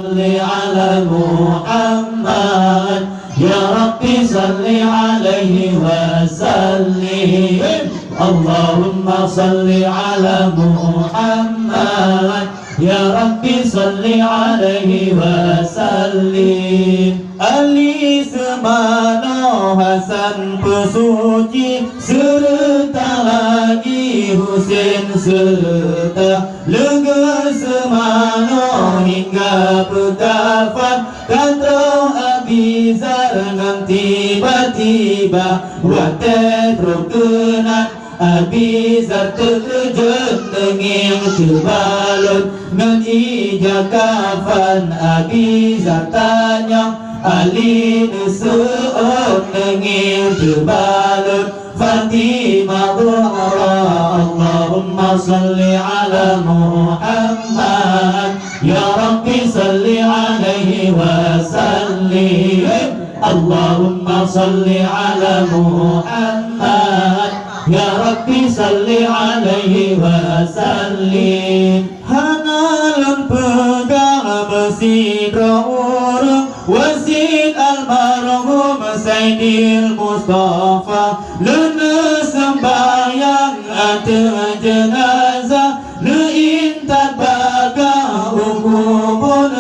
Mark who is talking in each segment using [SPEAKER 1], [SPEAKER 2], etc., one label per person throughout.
[SPEAKER 1] صل على محمد يا ربي صل عليه وسلم اللهم صل على محمد يا ربي صل عليه وسلم Ali semana Hasan pesuci serta lagi Husain serta lega semana hingga pekafan kata Abi Zar dengan tiba-tiba watet rokenan Abi Zar terkejut denging terbalut dengan ijak kafan Abi Zar tanya Ali nusu'un denging terbalut Fatimah Zuhra Allahumma salli ala Muhammad Ya Rabbi salli alaihi wa sallim Allahumma salli ala Muhammad Ya Rabbi salli alaihi wa sallim Hanalan pegang bersidra orang Wasid almarhum Sayyidil Mustafa Lena sembayang atas jenazah Leintat baga ukubun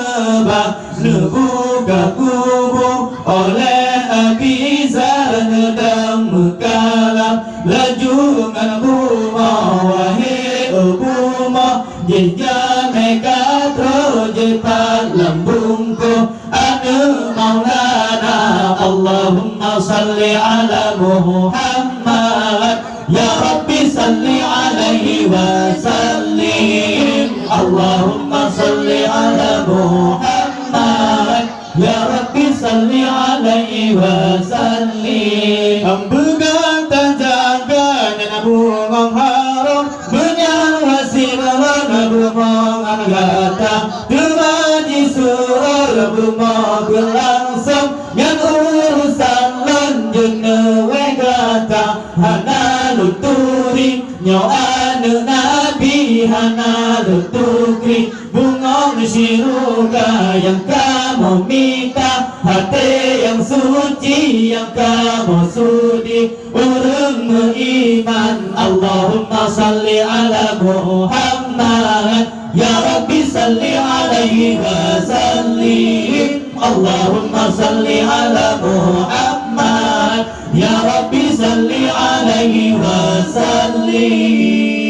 [SPEAKER 1] bah Lebuka kubur oleh Abi Zar Nedang mekalam Laju nganbumah wahai ubumah Jejak mereka terjepat lambungku Anu maulana Allahumma salli ala Muhammad Ya Rabbi salli alaihi wa sallim Allahumma salli ala Muhammad Ya Rabbi salli alaihi wa sallim Ambegan tanjaga Nabungang haram Menyawasi Nabungang gata Kemaji surah Rumah berlangsung Yang urusan lanjut Newe gata Hana luturi Nyawa Nabi Hana lutukri Bungong siruka Yang kamu minta Hati yang suci Yang kamu sudi Urung beriman Allahumma salli ala Muhammad Ya Rabbi salli alaihi wa sallim Allahumma salli ala Muhammad Ya Rabbi salli alaihi wa sallim